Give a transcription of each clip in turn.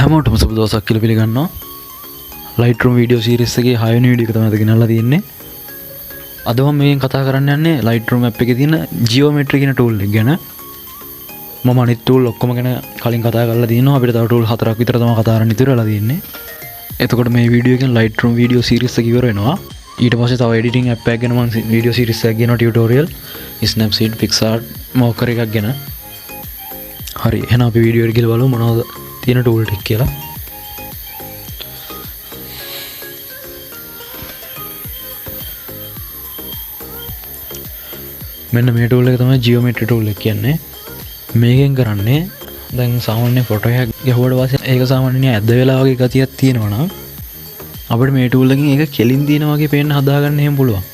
හැමෝටම සුබ දවසක් කියලා පිළිගන්නවා. Lightroom video series එකේ 6 වෙනි වීඩියෝ එක තමයි ගෙනල්ලා තියෙන්නේ. අද මම මේකෙන් කතා කරන්න යන්නේ Lightroom app එකේ තියෙන geometry කියන tool එක ගැන. මම අනිත් tool ඔක්කොම ගැන කලින් කතා කරලා තියෙනවා. අපිට තව tool 4ක් විතර තමයි කතා කරන්න ඉතුරු වෙලා තියෙන්නේ. එතකොට මේ වීඩියෝ එකෙන් Lightroom video series එක ඉවර වෙනවා. ඊට පස්සේ තව editing app එකක් ගැන මම video series එකක් ගෙනවා tutorial, Snapseed, PixArt මොකක් එකක් ගැන. හරි එහෙනම් අපි වීඩියෝ එක ගිහලා බලමු මොනවද තියෙන tool ටික කියලා. මෙන්න මේ tool එක තමයි geometry tool එක කියන්නේ. මේකෙන් කරන්නේ දැන් සාමාන්‍ය ෆොටෝ එකක් ගැහුවට පස්සේ ඒක සාමාන්‍යයෙන් ඇද වෙලා වගේ ගතියක් තියෙනවා නම් අපිට මේ tool එකකින් ඒක කෙලින් දිනවා වගේ පේන්න හදාගන්න එහෙම පුළුවන්.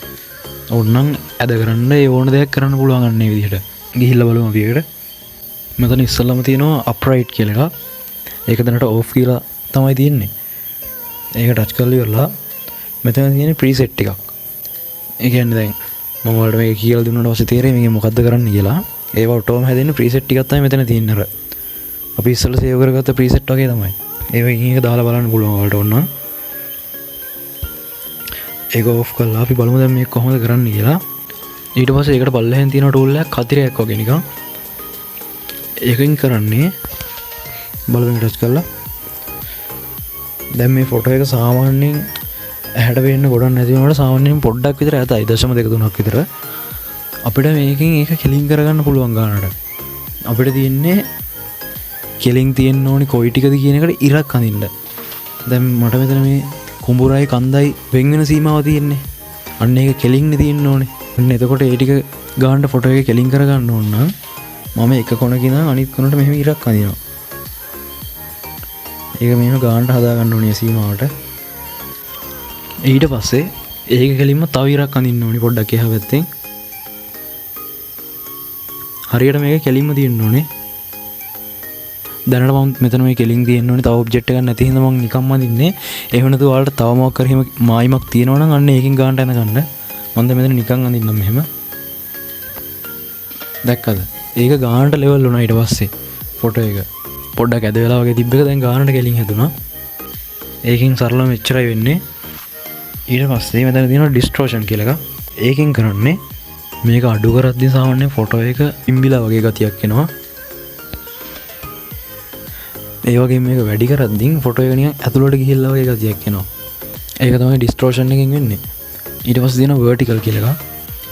ඕනනම් ඇද කරන්න ඒ ඕන දෙයක් කරන්න පුළුවන් අන්න මේ විදිහට. ගිහිල්ලා බලමු අපි ඒකට. මෙතන ඉස්සෙල්ලාම තියෙනවා upright කියලා එකක්. ඒක දැනට off කියලා තමයි තියෙන්නේ. ඒක ටච් කරලා ඉවරලා මෙතන තියෙන preset එකක්. ඒ කියන්නේ දැන් මම වලට මේක කියලා දුන්නාට පස්සේ තේරෙයි මේක මොකද්ද කරන්න කියලා. ඒව ඔටෝම හැදෙන්න preset ටිකක් තමයි මෙතන තියෙන්නේ අර. අපි ඉස්සෙල්ලා save කරගත්ත preset වගේ තමයි. ඒකකින් එක දාලා බලන්න පුළුවන් වලට ඕන. ඒක off කරලා අපි බලමු දැන් මේක කොහොමද කරන්න කියලා. ඊට පස්සේ ඒකට පල්ලෙහෙන් තියෙන tool එකක් කතිරයක් වගේ නිකන්. ඒකෙන් කරන්නේ බලන්න ටච් කරලා දැන් මේ ෆොටෝ එක සාමාන්‍යයෙන් ඇහැට පේන්න ගොඩක් නැති වෙනකොට සාමාන්‍යයෙන් පොඩ්ඩක් විතර ඇතයි 0.23ක් විතර අපිට මේකෙන් ඒක කෙලින් කරගන්න පුළුවන් ගන්නට. අපිට තියෙන්නේ කෙලින් තියෙන්න ඕනි කොයි ටිකද කියන එකට ඉරක් අඳින්න. දැන් මට මෙතන මේ කුඹුරයි කන්දයි වෙන් වෙන සීමාව තියෙන්නේ. අන්න ඒක කෙලින් තියෙන්න ඕනේ. අන්න එතකොට ඒ ටික ගන්න ෆොටෝ එක කෙලින් කරගන්න ඕන නම් මම එක කොනකින් ඉඳන් අනිත් කොනට මෙහෙම ඉරක් අඳිනවා. ඒක මෙහෙම ගානට හදා ගන්න ඕනේ සීමාවට. ඊට පස්සේ ඒක කෙලින්ම තව ඉරක් අඳින්න ඕනේ පොඩ්ඩක් එහා පැත්තෙන්. හරියට මේක කෙලින්ම තියෙන්න ඕනේ. දැනට මම මෙතන මේ කෙලින් තියෙන්න ඕනේ. තව ඔබ්ජෙක්ට් එකක් නැති හින්දා මම නිකම්ම අඳින්නේ. එහෙම නැතුව ඔයාලට තව මොකක් කර එහෙම මායිමක් තියෙනවා නම් අන්න ඒකෙන් ගානට යන ගන්න. මම දැන් මෙතන නිකන් අඳින්නම් මෙහෙම. දැක්කද? ඒක ගානට ලෙවල් වුණා ඊට පස්සේ ෆොටෝ එක පොඩ්ඩක් ඇද වෙලා වගේ තිබ්බ එක දැන් ගානට කෙලින් හැදුනා. ඒකෙන් සරලව මෙච්චරයි වෙන්නේ. ඊට පස්සේ මෙතන තියෙනවා distortion කියලා එකක්. ඒකෙන් කරන්නේ මේක අඩු කරද්දී සාමාන්‍ය ෆොටෝ එක ඉම්බිලා වගේ ගතියක් එනවා. ඒ වගේම මේක වැඩි කරද්දී ෆොටෝ එක නිකන් ඇතුළට ගිහිල්ලා වගේ ගතියක් එනවා. ඒක තමයි distortion එකෙන් වෙන්නේ. ඊට පස්සේ තියෙනවා vertical කියලා එකක්.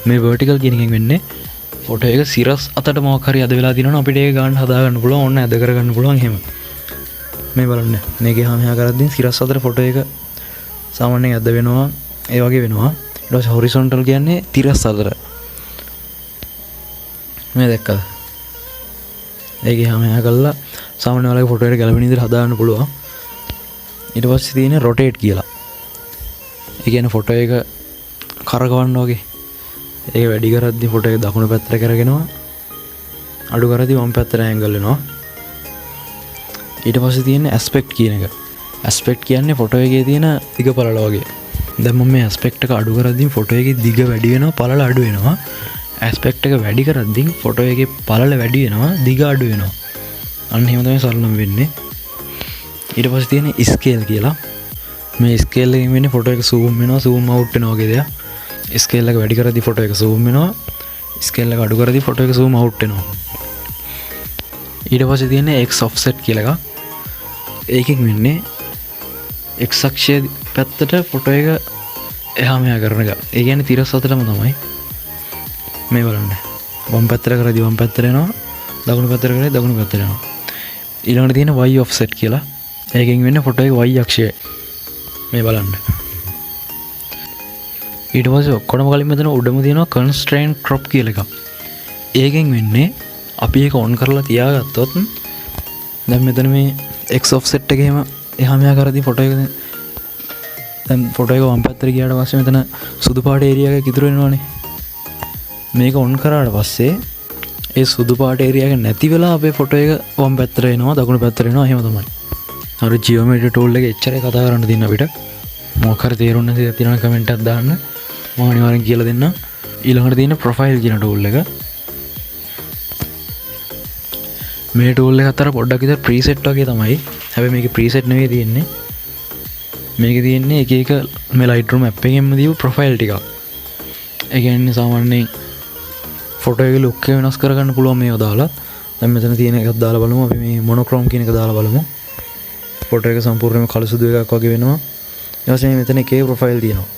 මේ vertical කියන එකෙන් වෙන්නේ ෆොටෝ එක සිරස් අතට මොකක් හරි අද වෙලා තියෙනවනේ අපිට ඒක ගන්න හදා ගන්න පුළුවන්. ඕන්න ඇද කරගන්න පුළුවන් එහෙම. මේ බලන්න. මේකේ හැම මෙහා කරද්දී සිරස් අතට ෆොටෝ එක සාමාන්‍යයෙන් ඇද වෙනවා. ඒ වගේ වෙනවා. ඊට පස්සේ horizontal කියන්නේ තිරස් අතට. මේ දැක්කද? ඒකේ හැම මෙහා කළා සාමාන්‍ය වලගේ ෆොටෝ එක ගැලපෙන විදිහට හදා ගන්න පුළුවන්. ඊට පස්සේ තියෙන්නේ rotate කියලා. ඒ කියන්නේ ෆොටෝ එක කරකවන්න වගේ. ඒක වැඩි කරද්දී ෆොටෝ එක දකුණු පැත්තට කරගෙනවා. අඩු කරද්දී වම් පැත්තට ඇන්ගල් වෙනවා. ඊට පස්සේ තියෙන්නේ aspect කියන එක. aspect කියන්නේ ෆොටෝ එකේ තියෙන දිග පළල වගේ. දැන් මම මේ aspect එක අඩු කරද්දී ෆොටෝ එකේ දිග වැඩි වෙනවා, පළල අඩු වෙනවා. aspect එක වැඩි කරද්දී ෆොටෝ එකේ පළල වැඩි වෙනවා, දිග අඩු වෙනවා. අන්න එහෙම තමයි සරලම වෙන්නේ. ඊට පස්සේ තියෙන්නේ scale කියලා. මේ scale එකෙන් වෙන්නේ ෆොටෝ එක zoom වෙනවා, zoom out වෙනවා වගේ දෙයක්. ස්කේල් එක වැඩි කරද්දී ෆොටෝ එක zoom වෙනවා. ස්කේල් එක අඩු කරද්දී ෆොටෝ එක zoom out වෙනවා. ඊට පස්සේ තියෙන්නේ x offset කියලා එකක්. ඒකෙන් වෙන්නේ x අක්ෂයේ පැත්තට ෆොටෝ එක එහා මෙහා කරන එක. ඒ කියන්නේ තිරස් අතටම තමයි. මේ බලන්න. වම් පැත්තට කරද්දී වම් පැත්තට එනවා. දකුණු පැත්තට කරද්දී දකුණු පැත්තට එනවා. ඊළඟට තියෙන y offset කියලා. ඒකෙන් වෙන්නේ ෆොටෝ එක y අක්ෂයේ. මේ බලන්න. ඊට පස්සේ ඔක්කොම කලින් මෙතන උඩම තියෙනවා constraint crop කියලා එකක්. ඒකෙන් වෙන්නේ අපි ඒක on කරලා තියාගත්තොත් දැන් මෙතන මේ x offset එකේම එහා මෙහා කරද්දී ෆොටෝ එක දැන් ෆොටෝ එක වම් පැත්තට ගියාට පස්සේ මෙතන සුදු පාට ඒරියා එකක් ඉතුරු වෙනවනේ. මේක on කරාට පස්සේ ඒ සුදු පාට ඒරියා එක නැති වෙලා අපේ ෆොටෝ එක වම් පැත්තට එනවා, දකුණු පැත්තට එනවා. එහෙම තමයි. අර geometry tool එක එච්චරයි කතා කරන්න තියෙන අපිට. මොකක් හරි තේරුන්නේ නැති තියෙනවා කමෙන්ට් එකක් දාන්න. මම අනිවාර්යෙන් කියලා දෙන්නම්. ඊළඟට තියෙන profile කියන tool එක. මේ ටූල් එක අතර පොඩ්ඩක් විතර ප්‍රීසෙට් වගේ තමයි. හැබැයි මේකේ ප්‍රීසෙට් නෙවෙයි තියෙන්නේ. මේකේ තියෙන්නේ එක එක මේ Lightroom app එකෙන්ම දීපු ප්‍රොෆයිල් ටිකක්. ඒ කියන්නේ සාමාන්‍යයෙන් ෆොටෝ එකේ ලුක් එක වෙනස් කරගන්න පුළුවන් මේවා දාලා. දැන් මෙතන තියෙන එකක් දාලා බලමු. අපි මේ මොනොක්‍රෝම් කියන එක දාලා බලමු. ෆොටෝ එක සම්පූර්ණයෙන්ම කළු සුදු එකක් වගේ වෙනවා. ඊට පස්සේ මෙතන එකේ ප්‍රොෆයිල් තියෙනවා.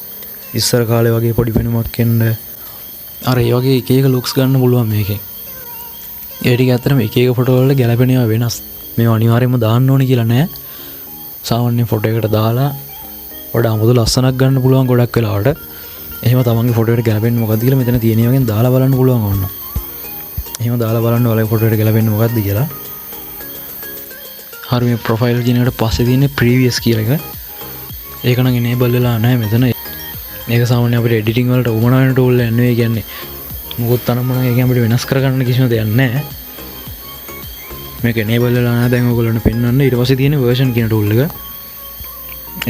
ඉස්සර කාලේ වගේ පොඩි වෙනමක් එන්න අර ඒ වගේ එක එක ලුක්ස් ගන්න පුළුවන් මේකෙන්. ඒ ටික ඇත්තටම එක එක ෆොටෝ වල ගැලපෙන ඒවා වෙනස්. මේවා අනිවාර්යයෙන්ම දාන්න ඕනේ කියලා නෑ. සාමාන්‍ය ෆොටෝ එකකට දාලා වඩා අමුතු ලස්සනක් ගන්න පුළුවන් ගොඩක් වෙලාවට. එහෙම තමන්ගේ ෆොටෝ එකට ගැලපෙන්නේ මොකද්ද කියලා මෙතන තියෙන ඒවාගෙන් දාලා බලන්න පුළුවන් ඕන. එහෙම දාලා බලන්න ඔයාලගේ ෆොටෝ එකට ගැලපෙන්නේ මොකද්ද කියලා. හරි මේ ප්‍රොෆයිල් කියන එකට පස්සේ තියෙන්නේ ප්‍රීවියස් කියලා එක. ඒක නම් enable වෙලා නැහැ මෙතන. මේක සාමාන්‍ය අපිට එඩිටින් වලට උමනා වෙන ටූල් එකක් නෙවෙයි කියන්නේ. මොකොත් අනම්මනම් ඒකෙන් අපිට වෙනස් කරගන්න කිසිම දෙයක් නැහැ. මේක enable වෙලා නැහැ දැන් ඔයගොල්ලන්ට පෙන්වන්න. ඊට පස්සේ තියෙන version කියන ටූල් එක.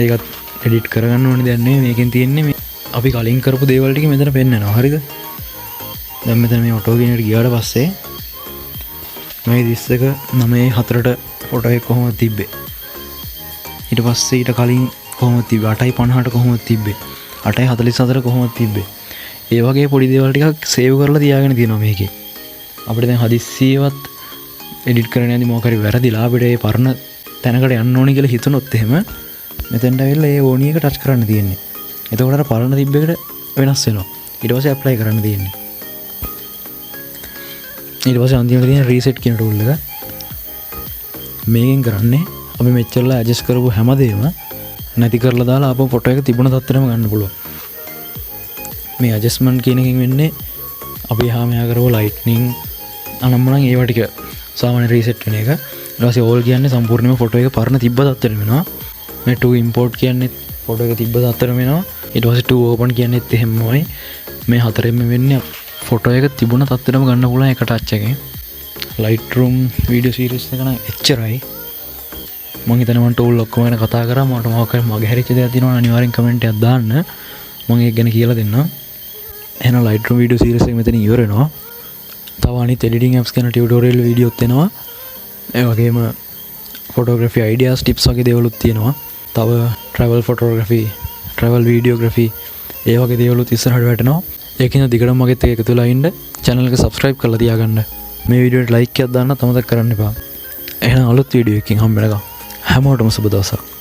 ඒකත් edit කරගන්න ඕනේ දෙයක් නෙවෙයි. මේකෙන් තියෙන්නේ මේ අපි කලින් කරපු දේවල් ටික මෙතන පෙන්නනවා. හරිද? දැන් මෙතන මේ ඔටෝ කියන එකට ගියාට පස්සේ මේ 31 9 4ට ෆොටෝ එක කොහොමද තිබ්බේ? ඊට පස්සේ ඊට කලින් කොහොමද තිබ්බේ? 8:50ට කොහොමද තිබ්බේ? 8:44 කොහොමද තිබ්බේ? ඒ වගේ පොඩි දේවල් ටිකක් සේව් කරලා තියාගෙන තියෙනවා මේකේ. අපිට දැන් හදිස්සියවත් එඩිට් කරන්න යද්දි මොකක් හරි වැරදිලා අපිට ඒ පරණ තැනකට යන්න ඕනේ කියලා හිතුනොත් එහෙම මෙතෙන්ට ඇවිල්ලා ඒ ඕනි එක ටච් කරන්න තියෙන්නේ. එතකොට අර පරණ තිබ්බ එකට වෙනස් වෙනවා. ඊට පස්සේ ඇප්ලයි කරන්න තියෙන්නේ. ඊට පස්සේ අන්තිමට තියෙන රීසෙට් කියන ටූල් එක. මේකෙන් කරන්නේ අපි මෙච්චරලා ඇඩ්ජස්ට් කරපු හැමදේම නැති කරලා දාලා ආපහු ෆොටෝ එක තිබුණ තත්ත්වෙටම ගන්න පුළුවන්. මේ ඇඩ්ජස්ට්මන්ට් කියන එකෙන් වෙන්නේ අපි එහා මෙහා කරපු ලයිට්නින් අනම්මනම් ඒවා ටික සාමාන්‍ය රීසෙට් වෙන එක. ඊට පස්සේ ඕල් කියන්නේ සම්පූර්ණයෙන්ම ෆොටෝ එක පරණ තිබ්බ තත්ත්වෙට වෙනවා. මේ to import කියන්නේ ෆොටෝ එක තිබ්බ තත්ත්වෙට වෙනවා. ඊට පස්සේ to open කියන්නේත් එහෙමමයි. මේ හතරෙන්ම වෙන්නේ ෆොටෝ එක තිබුණ තත්ත්වෙටම ගන්න පුළුවන් එක ටච් එකෙන්. Lightroom video series එක නම් එච්චරයි. මම හිතනවා මම ටූල් ඔක්කොම ගැන කතා කරා. මට මොකක් හරි මගේ හැරිච්ච දේවල් තියෙනවා නම් අනිවාර්යෙන් කමෙන්ට් එකක් දාන්න. මම ඒක ගැන කියලා දෙන්නම්. එහෙනම් Lightroom video series එක මෙතන ඉවර වෙනවා. තව අනිත් editing apps ගැන tutorial වීඩියෝත් එනවා. ඒ වගේම photography ideas tips වගේ දේවලුත් තියෙනවා. තව travel photography, travel videography ඒ වගේ දේවලුත් ඉස්සරහට වැටෙනවා. ඒකින දිගටම මගෙත් එකතු වෙලා ඉන්න. channel එක subscribe කරලා තියාගන්න. මේ වීඩියෝට like එකක් දාන්න අමතක කරන්න එපා. එහෙනම් අලුත් වීඩියෝ එකකින් හම්බ වෙනකම් හැමෝටම සුබ දවසක්.